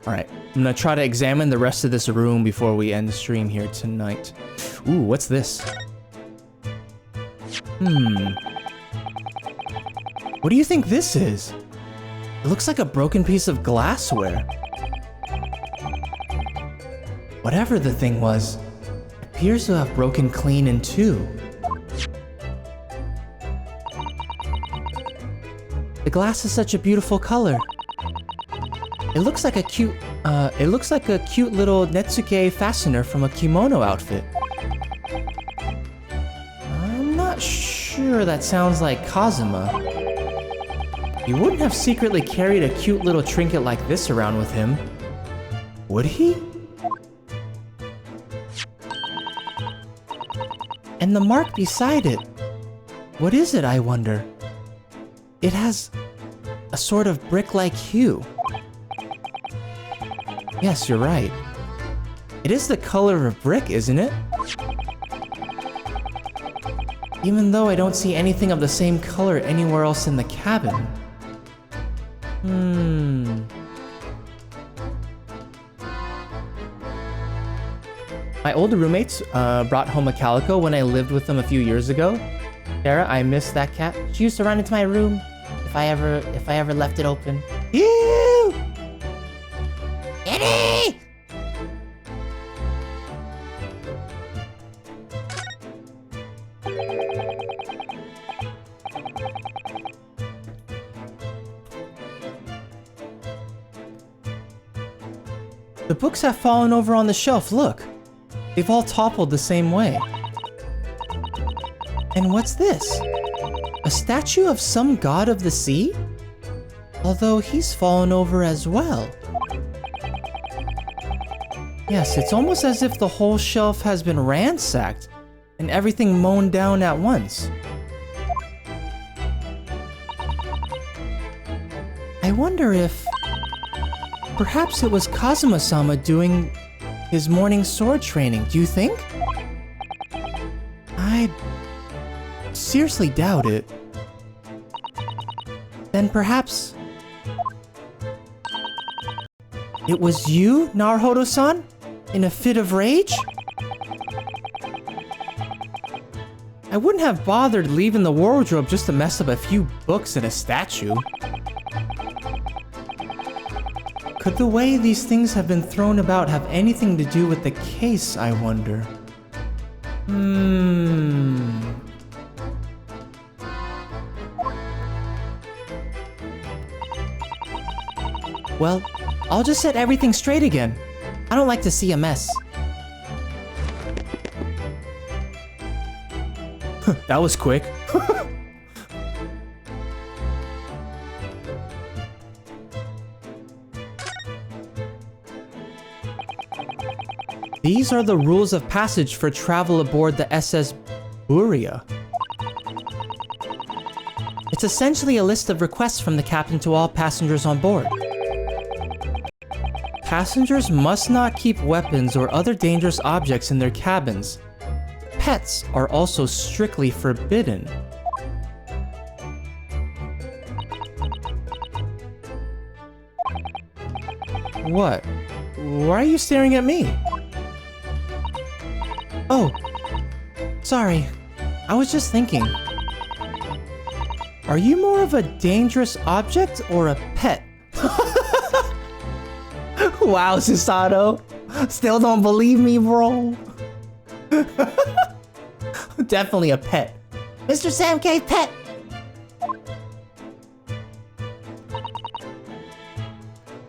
Alright, I'm gonna try to examine the rest of this room before we end the stream here tonight. Ooh, what's this? What do you think this is? It looks like a broken piece of glassware. Whatever the thing was, it appears to have broken clean in two. The glass is such a beautiful color. It looks like a cute little Netsuke fastener from a kimono outfit. I'm not sure that sounds like Kazuma. He wouldn't have secretly carried a cute little trinket like this around with him, would he? And the mark beside it, what is it, I wonder? It has a sort of brick-like hue. Yes, you're right. It is the color of brick, isn't it? Even though I don't see anything of the same color anywhere else in the cabin. My older roommates brought home a calico when I lived with them a few years ago. Sarah, I miss that cat. She used to run into my room if I ever left it open. Ew! Kitty! The books have fallen over on the shelf, look. They've all toppled the same way. And what's this? A statue of some god of the sea? Although he's fallen over as well. Yes, it's almost as if the whole shelf has been ransacked and everything mown down at once. I wonder if... perhaps it was Kazuma-sama doing his morning sword training, do you think? I seriously doubt it. Then perhaps... it was you, Naruhodo-san? In a fit of rage? I wouldn't have bothered leaving the wardrobe just to mess up a few books and a statue. Could the way these things have been thrown about have anything to do with the case, I wonder? Well, I'll just set everything straight again. I don't like to see a mess. That was quick. These are the rules of passage for travel aboard the SS Buria. It's essentially a list of requests from the captain to all passengers on board. Passengers must not keep weapons or other dangerous objects in their cabins. Pets are also strictly forbidden. What? Why are you staring at me? Oh, sorry. I was just thinking. Are you more of a dangerous object or a pet? Wow, Susato. Still don't believe me, bro. Definitely a pet. MrSamKim pet!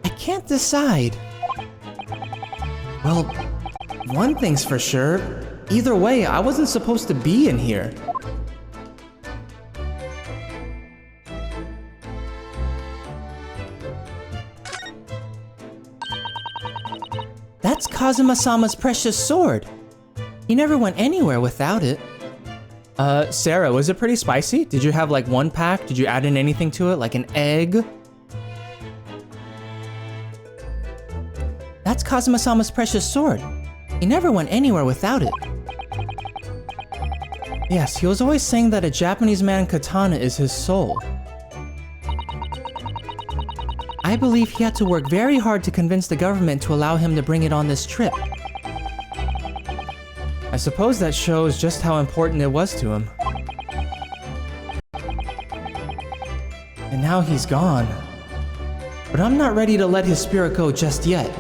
I can't decide. Well, one thing's for sure. Either way, I wasn't supposed to be in here. That's Kazuma-sama's precious sword. He never went anywhere without it. Sarah, was it pretty spicy? Did you have like one pack? Did you add in anything to it, like an egg? That's Kazuma-sama's precious sword. He never went anywhere without it. Yes, he was always saying that a Japanese man katana is his soul. I I believe he had to work very hard to convince the government to allow him to bring it on this trip. I suppose that shows just how important it was to him. And now he's gone. But I'm not ready to let his spirit go just yet.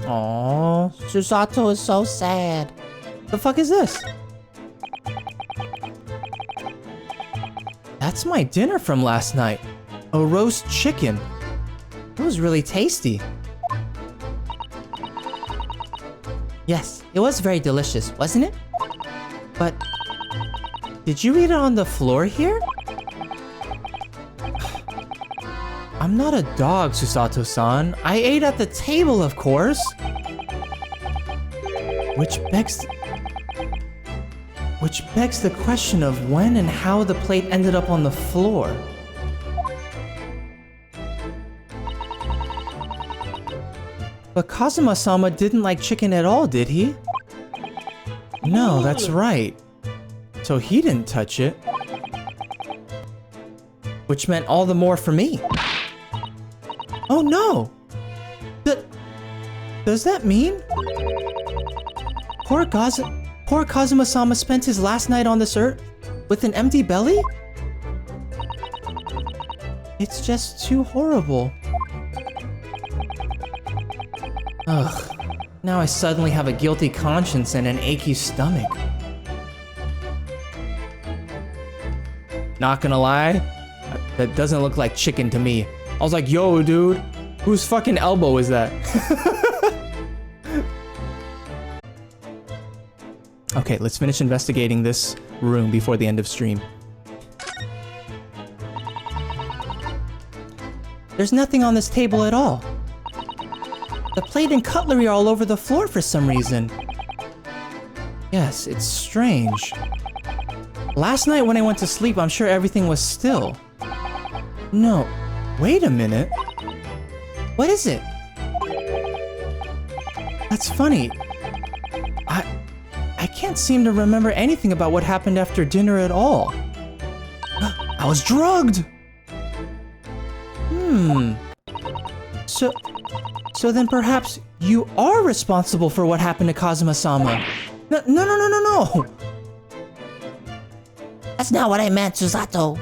Aww, Susato is so sad. The fuck is this? That's my dinner from last night. A roast chicken. It was really tasty. Yes, it was very delicious, wasn't it? But did you eat it on the floor here? I'm not a dog, Susato-san. I ate at the table, of course. Which begs the question of when and how the plate ended up on the floor. But Kazuma-sama didn't like chicken at all, did he? No, that's right. So he didn't touch it. Which meant all the more for me. Oh no! Does that mean? Poor Kazuma-sama spent his last night on this earth with an empty belly? It's just too horrible. Ugh. Now I suddenly have a guilty conscience and an achy stomach. Not gonna lie, that doesn't look like chicken to me. I was like, yo, dude, whose fucking elbow is that? Okay, let's finish investigating this room before the end of stream. There's nothing on this table at all. The plate and cutlery are all over the floor for some reason. Yes, it's strange. Last night when I went to sleep, I'm sure everything was still. No, wait a minute. What is it? That's funny. I can't seem to remember anything about what happened after dinner at all. I was drugged! So then perhaps you are responsible for what happened to Kazuma-sama. No. That's not what I meant, Susato.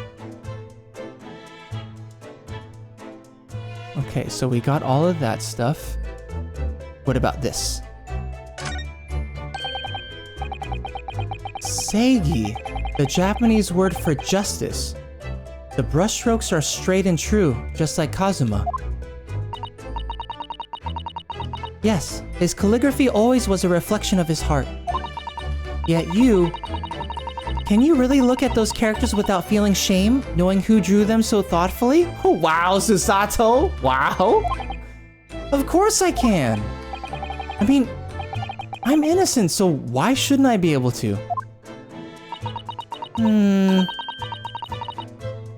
Okay, so we got all of that stuff. What about this? Seigi, the Japanese word for justice. The brushstrokes are straight and true, just like Kazuma. Yes, his calligraphy always was a reflection of his heart. Yet can you really look at those characters without feeling shame, knowing who drew them so thoughtfully? Oh, wow, Susato! Wow! Of course I can! I mean, I'm innocent, so why shouldn't I be able to?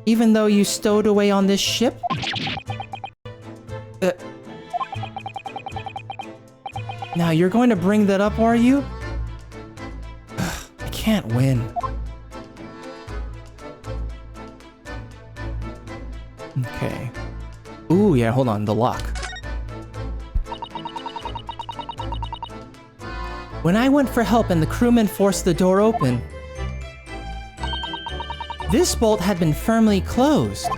Even though you stowed away on this ship? Now you're going to bring that up, are you? I can't win. Okay. Ooh, yeah, hold on, the lock. When I went for help and the crewmen forced the door open, this bolt had been firmly closed.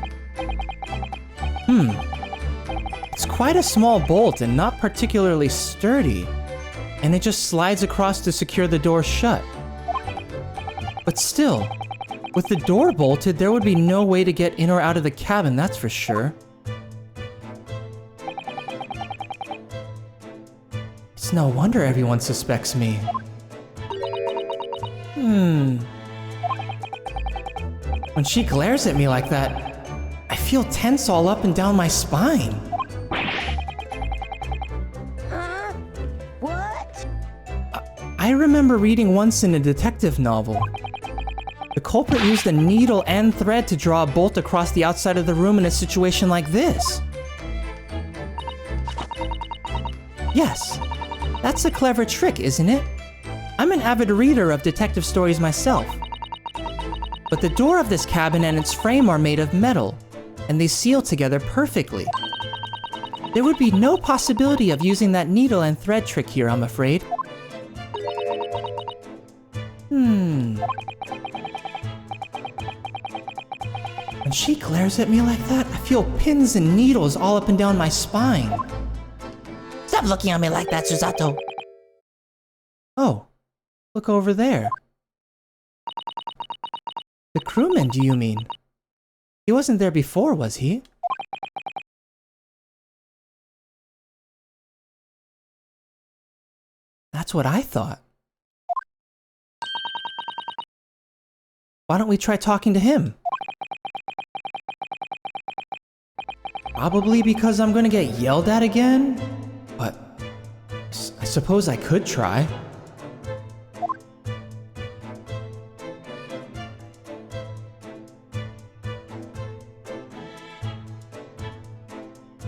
It's quite a small bolt and not particularly sturdy, and it just slides across to secure the door shut. But still, with the door bolted, there would be no way to get in or out of the cabin, that's for sure. It's no wonder everyone suspects me. When she glares at me like that, I feel tense all up and down my spine. What? I remember reading once in a detective novel. The culprit used a needle and thread to draw a bolt across the outside of the room in a situation like this. Yes, that's a clever trick, isn't it? I'm an avid reader of detective stories myself. But the door of this cabin and its frame are made of metal, and they seal together perfectly. There would be no possibility of using that needle and thread trick here, I'm afraid. When she glares at me like that, I feel pins and needles all up and down my spine. Stop looking at me like that, Susato. Oh, look over there. The crewman, do you mean? He wasn't there before, was he? That's what I thought. Why don't we try talking to him? Probably because I'm gonna get yelled at again? But I suppose I could try.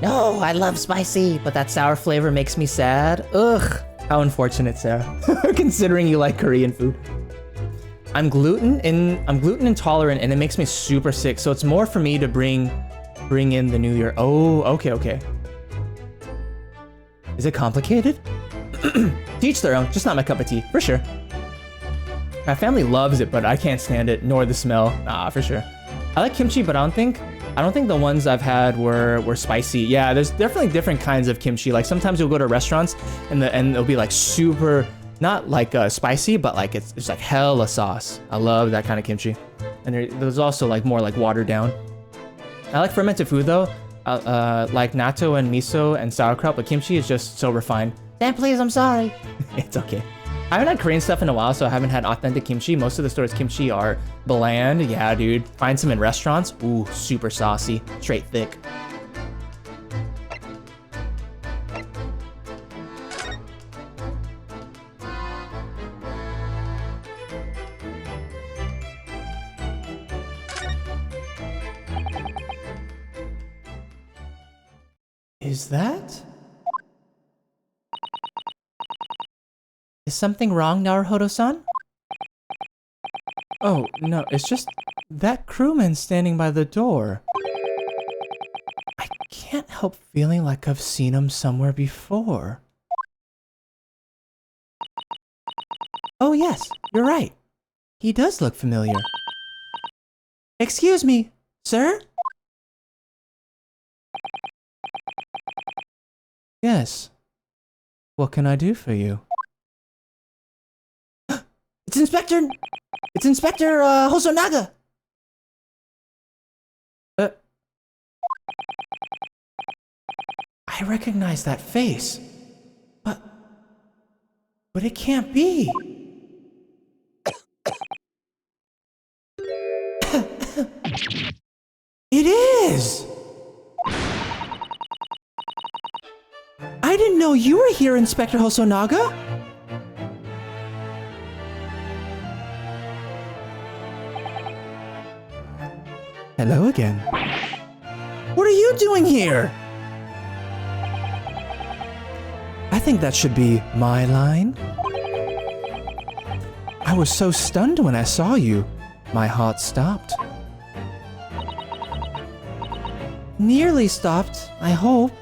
No, I love spicy. But that sour flavor makes me sad. Ugh, how unfortunate, Sarah. Considering you like Korean food. I'm gluten intolerant and it makes me super sick. So it's more for me to bring in the new year. Oh, okay. Is it complicated? To each their own, just not my cup of tea, for sure. My family loves it, but I can't stand it, nor the smell. Ah, for sure. I like kimchi, but I don't think the ones I've had were spicy. Yeah, there's definitely different kinds of kimchi. Like sometimes you'll go to restaurants and it'll be like super, not like spicy, but like it's like hella sauce. I love that kind of kimchi. And there's also like more like watered down. I like fermented food though, like natto and miso and sauerkraut, but kimchi is just so refined. Dan, please, I'm sorry. It's okay. I haven't had Korean stuff in a while, so I haven't had authentic kimchi. Most of the stores' kimchi are bland. Yeah, dude. Find some in restaurants. Ooh, super saucy. Straight thick. Is that? Is something wrong, Naruhodo-san? Oh, no, it's just that crewman standing by the door. I can't help feeling like I've seen him somewhere before. Oh yes, you're right. He does look familiar. Excuse me, sir? Yes. What can I do for you? It's Inspector Hosonaga. I recognize that face. But it can't be. It is! I didn't know you were here, Inspector Hosonaga. Hello again. What are you doing here? I think that should be my line. I was so stunned when I saw you. My heart stopped. Nearly stopped, I hope.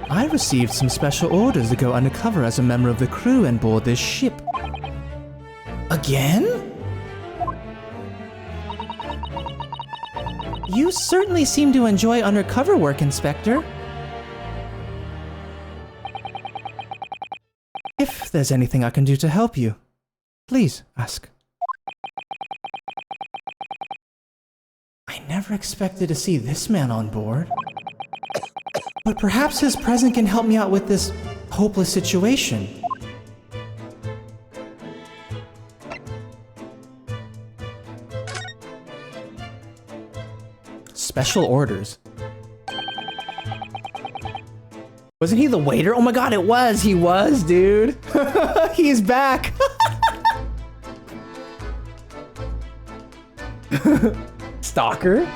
I received some special orders to go undercover as a member of the crew and board this ship. Again? You certainly seem to enjoy undercover work, Inspector. If there's anything I can do to help you, please ask. I never expected to see this man on board. But perhaps his presence can help me out with this hopeless situation. Special orders. Wasn't he the waiter? Oh my god, it was! He was, dude! He's back! Stalker?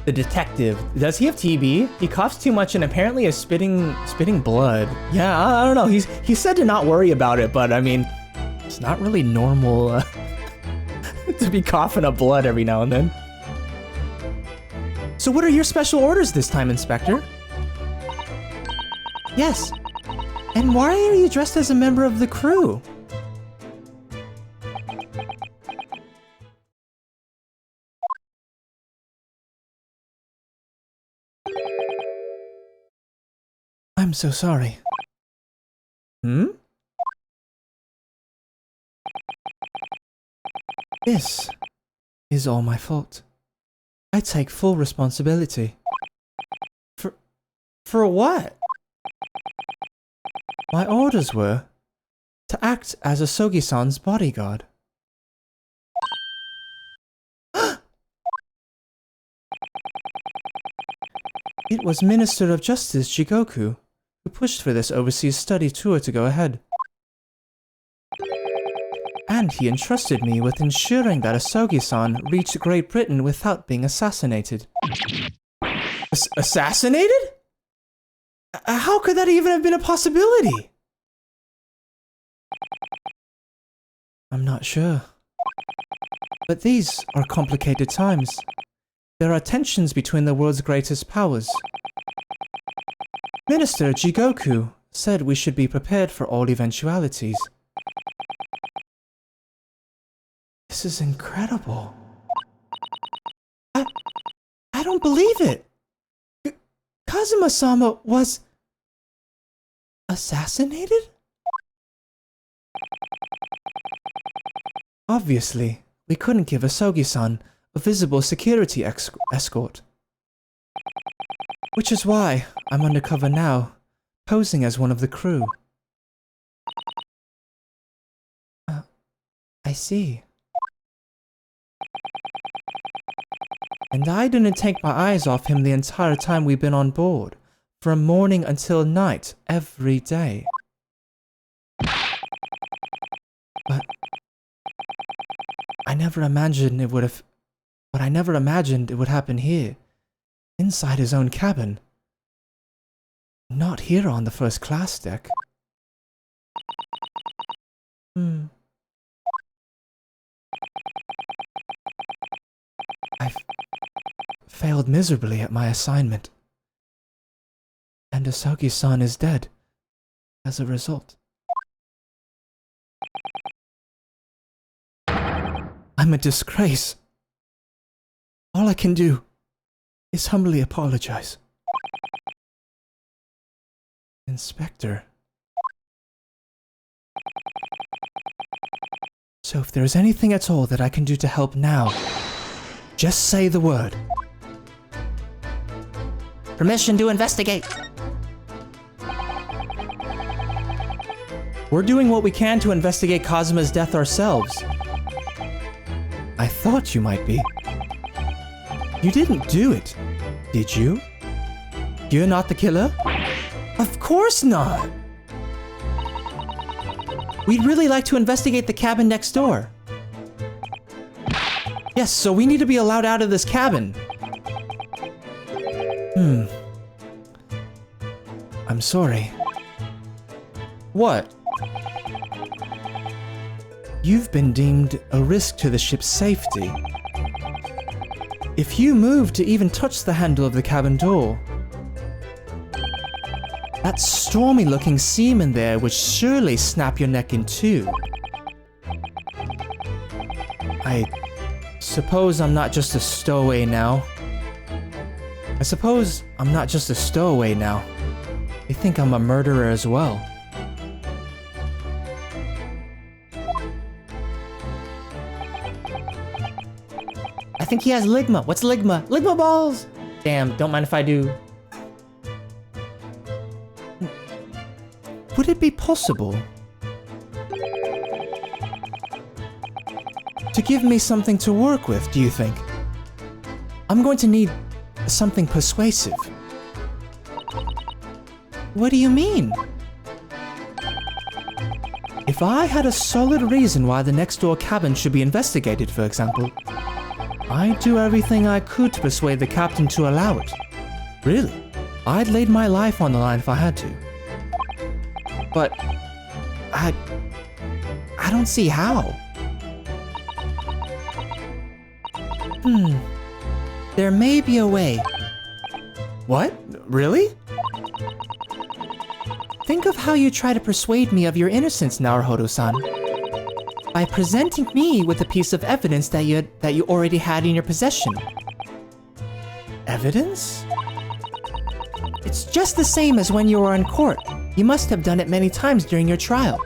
The detective. Does he have TB? He coughs too much and apparently is spitting blood. Yeah, I don't know. He said to not worry about it, but I mean, It's not really normal to be coughing up blood every now and then. So what are your special orders this time, Inspector? Yes. And why are you dressed as a member of the crew? I'm so sorry. This is all my fault. I take full responsibility. For what? My orders were to act as Asogi-san's bodyguard. It was Minister of Justice Jigoku who pushed for this overseas study tour to go ahead. And he entrusted me with ensuring that Asogi-san reached Great Britain without being assassinated. Assassinated? How could that even have been a possibility? I'm not sure. But these are complicated times. There are tensions between the world's greatest powers. Minister Jigoku said we should be prepared for all eventualities. This is incredible. I don't believe it. Kazuma-sama was assassinated? Obviously, we couldn't give Asogi-san a visible security escort. Which is why I'm undercover now, posing as one of the crew. I see. And I didn't take my eyes off him the entire time we've been on board, from morning until night, every day. But I never imagined it would happen here, inside his own cabin. Not here on the first class deck. I've failed miserably at my assignment. And Asogi-san is dead as a result. I'm a disgrace. All I can do is humbly apologize. Inspector. So if there's anything at all that I can do to help now, just say the word. Permission to investigate. We're doing what we can to investigate Kazuma's death ourselves. I thought you might be. You didn't do it, did you? You're not the killer? Of course not! We'd really like to investigate the cabin next door. Yes, so we need to be allowed out of this cabin. I'm sorry. What? You've been deemed a risk to the ship's safety. If you move to even touch the handle of the cabin door, that stormy-looking seaman there would surely snap your neck in two. I suppose I'm not just a stowaway now. They think I'm a murderer as well. I think he has ligma. What's ligma? Ligma balls! Damn, don't mind if I do. Would it be possible to give me something to work with, do you think? I'm going to need something persuasive. What do you mean? If I had a solid reason why the next door cabin should be investigated, for example, I'd do everything I could to persuade the captain to allow it. Really, I'd laid my life on the line if I had to. But I I don't see how. There may be a way. What? Really? Think of how you try to persuade me of your innocence, Naruhodo-san. By presenting me with a piece of evidence that you already had in your possession. Evidence? It's just the same as when you were in court. You must have done it many times during your trial.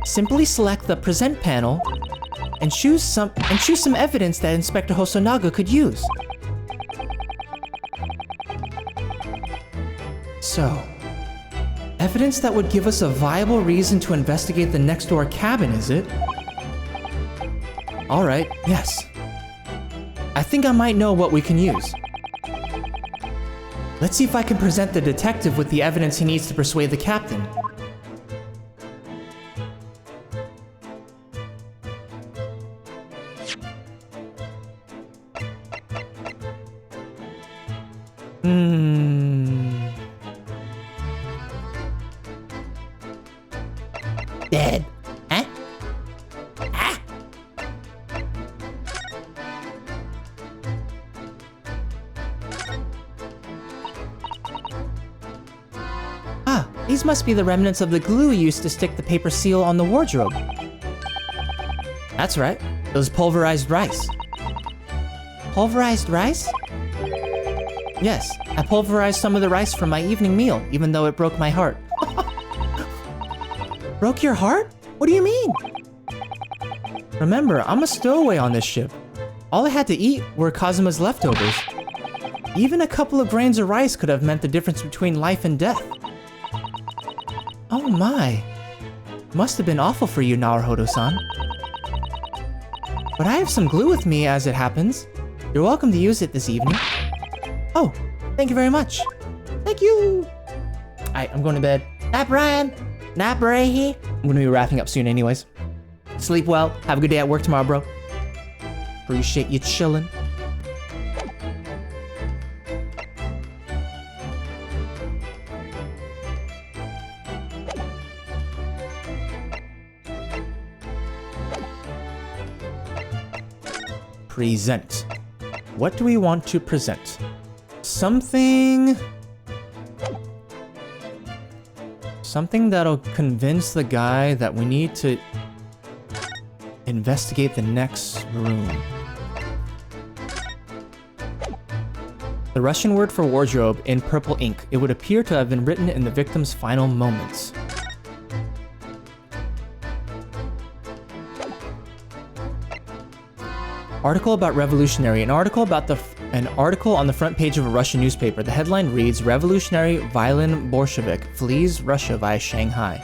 Simply select the present panel and choose some evidence that Inspector Hosonaga could use. So, evidence that would give us a viable reason to investigate the next door cabin, is it? Alright, yes. I think I might know what we can use. Let's see if I can present the detective with the evidence he needs to persuade the captain. Dead. Huh? These must be the remnants of the glue used to stick the paper seal on the wardrobe. That's right. It was pulverized rice. Pulverized rice? Yes, I pulverized some of the rice from my evening meal, even though it broke my heart. Broke your heart? What do you mean? Remember, I'm a stowaway on this ship. All I had to eat were Kazuma's leftovers. Even a couple of grains of rice could have meant the difference between life and death. Oh my. Must have been awful for you, Naruhodo-san. But I have some glue with me as it happens. You're welcome to use it this evening. Oh, thank you very much. Thank you! Alright, I'm going to bed. Nap, Ryan. Nap, Ray. I'm gonna be wrapping up soon anyways. Sleep well. Have a good day at work tomorrow, bro. Appreciate you chillin'. Present. What do we want to present? Something that'll convince the guy that we need to investigate the next room. The Russian word for wardrobe in purple ink. It would appear to have been written in the victim's final moments. Article about revolutionary. An article on the front page of a Russian newspaper. The headline reads, Revolutionary Violin Bolshevik flees Russia via Shanghai.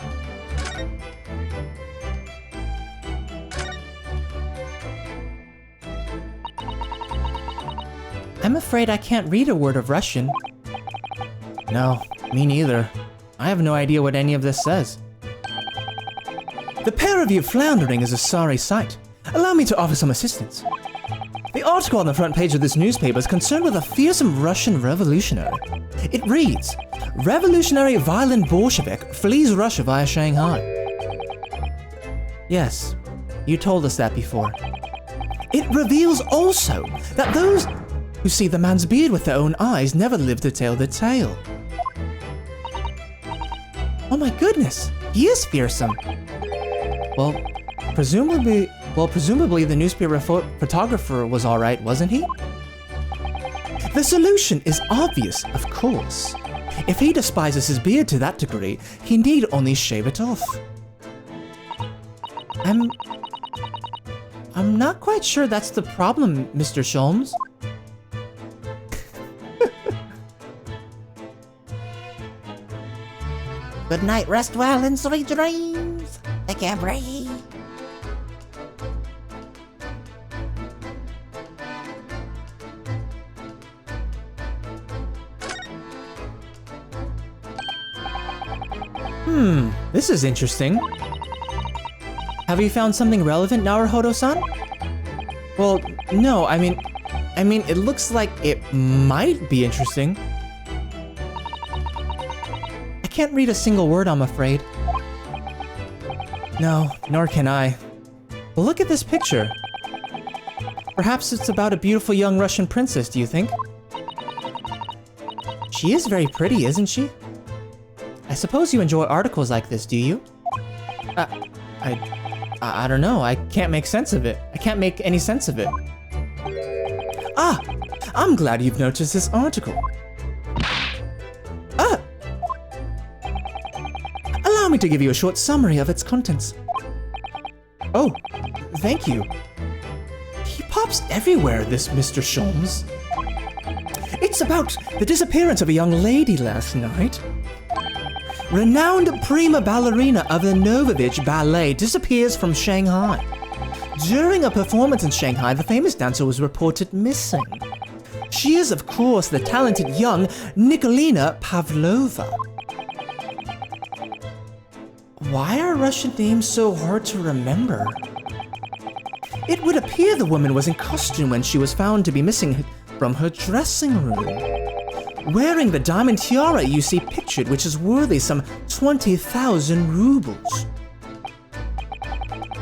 I'm afraid I can't read a word of Russian. No, me neither. I have no idea what any of this says. The pair of you floundering is a sorry sight. Allow me to offer some assistance. The article on the front page of this newspaper is concerned with a fearsome Russian revolutionary. It reads, Revolutionary Violin Bolshevik flees Russia via Shanghai. Yes, you told us that before. It reveals also that those who see the man's beard with their own eyes never live to tell the tale. Oh my goodness, he is fearsome. Well, presumably the newspaper photographer was alright, wasn't he? The solution is obvious, of course. If he despises his beard to that degree, he need only shave it off. I'm not quite sure that's the problem, Mr. Sholmes. Good night, rest well and sweet dreams. Take care, Bray. This is interesting. Have you found something relevant, Naruhodo-san? Well, no, I mean, it looks like it might be interesting. I can't read a single word, I'm afraid. No, nor can I. But look at this picture. Perhaps it's about a beautiful young Russian princess, do you think? She is very pretty, isn't she? I suppose you enjoy articles like this, do you? I don't know. I can't make sense of it. I can't make any sense of it. Ah! I'm glad you've noticed this article. Ah! Allow me to give you a short summary of its contents. Oh, thank you. He pops everywhere, this Mr. Sholmes. It's about the disappearance of a young lady last night. Renowned prima ballerina of the Novovich Ballet disappears from Shanghai. During a performance in Shanghai, the famous dancer was reported missing. She is, of course, the talented young Nikolina Pavlova. Why are Russian names so hard to remember? It would appear the woman was in costume when she was found to be missing from her dressing room, wearing the diamond tiara you see pictured, which is worthy some 20,000 rubles.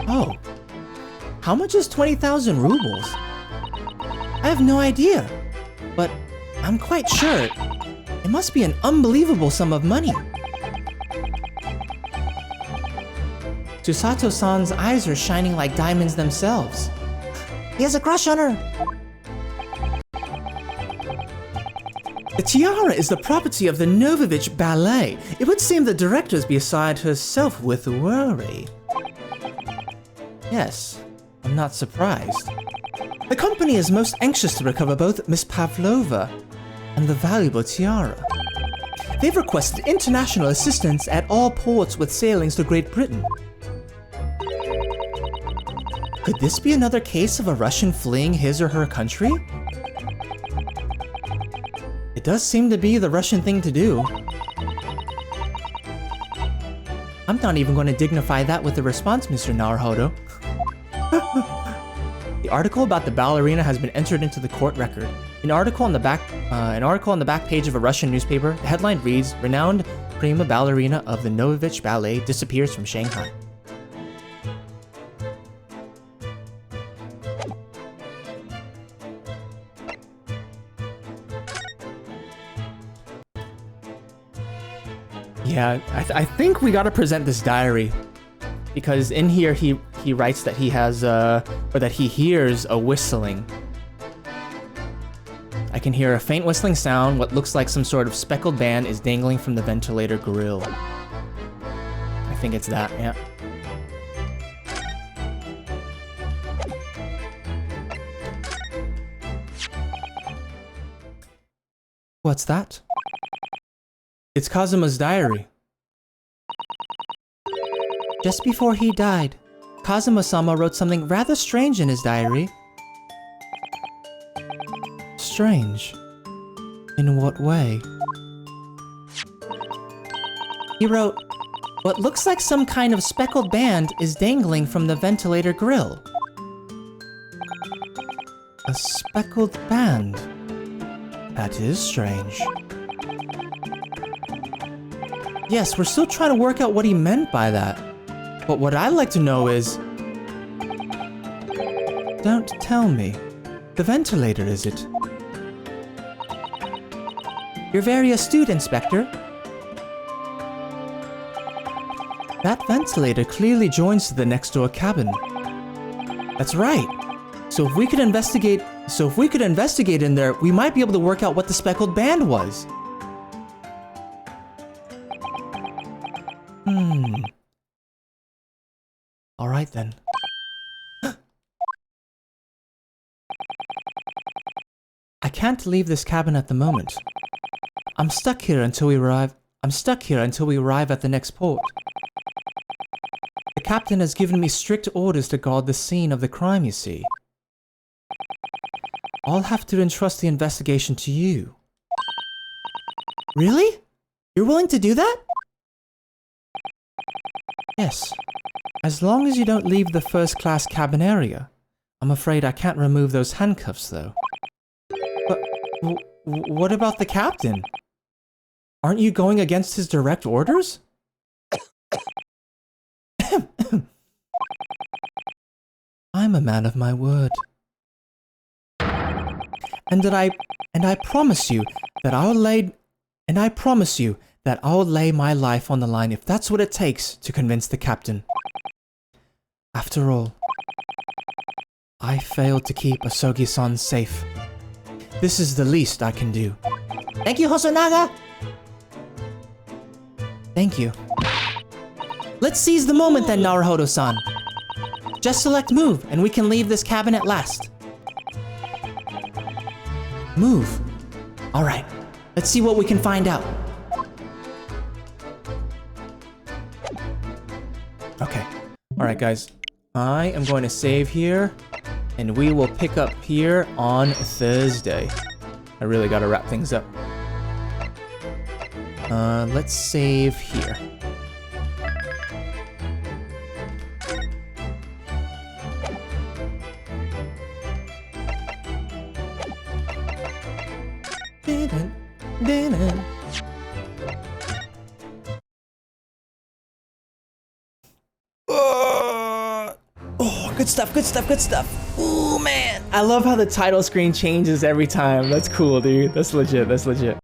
Oh, how much is 20,000 rubles? I have no idea, but I'm quite sure it must be an unbelievable sum of money. Susato-san's eyes are shining like diamonds themselves. He has a crush on her. The tiara is the property of the Novovich Ballet. It would seem the director is beside herself with worry. Yes, I'm not surprised. The company is most anxious to recover both Miss Pavlova and the valuable tiara. They've requested international assistance at all ports with sailings to Great Britain. Could this be another case of a Russian fleeing his or her country? It does seem to be the Russian thing to do. I'm not even going to dignify that with a response, Mr. Naruhodo. The article about the ballerina has been entered into the court record. An article on the back page of a Russian newspaper. The headline reads, "Renowned prima ballerina of the Novovich Ballet disappears from Shanghai." Yeah, I think we gotta present this diary, because in here he writes that he has or that he hears a whistling. I can hear a faint whistling sound. What looks like some sort of speckled band is dangling from the ventilator grill. I think it's that, yeah. What's that? It's Kazuma's diary. Just before he died, Kazuma-sama wrote something rather strange in his diary. Strange? In what way? He wrote, "What looks like some kind of speckled band is dangling from the ventilator grill." A speckled band? That is strange. Yes, we're still trying to work out what he meant by that. But what I'd like to know is... Don't tell me. The ventilator, is it? You're very astute, Inspector. That ventilator clearly joins to the next door cabin. That's right. So if we could investigate in there, we might be able to work out what the speckled band was. Alright then. I can't leave this cabin at the moment. I'm stuck here until we arrive at the next port. The captain has given me strict orders to guard the scene of the crime, you see. I'll have to entrust the investigation to you. Really? You're willing to do that? Yes. As long as you don't leave the first-class cabin area. I'm afraid I can't remove those handcuffs, though. But what about the captain? Aren't you going against his direct orders? I'm a man of my word. And I promise you that I'll lay my life on the line if that's what it takes to convince the captain. After all, I failed to keep Asogi-san safe. This is the least I can do. Thank you, Hosonaga! Thank you. Let's seize the moment then, Naruhodo-san. Just select move, and we can leave this cabin at last. Move. Alright, let's see what we can find out. Okay. Alright, guys. I am going to save here, and we will pick up here on Thursday. I really gotta wrap things up. Let's save here. Oh, good stuff, good stuff, good stuff. Ooh, man. I love how the title screen changes every time. That's cool, dude. That's legit, that's legit.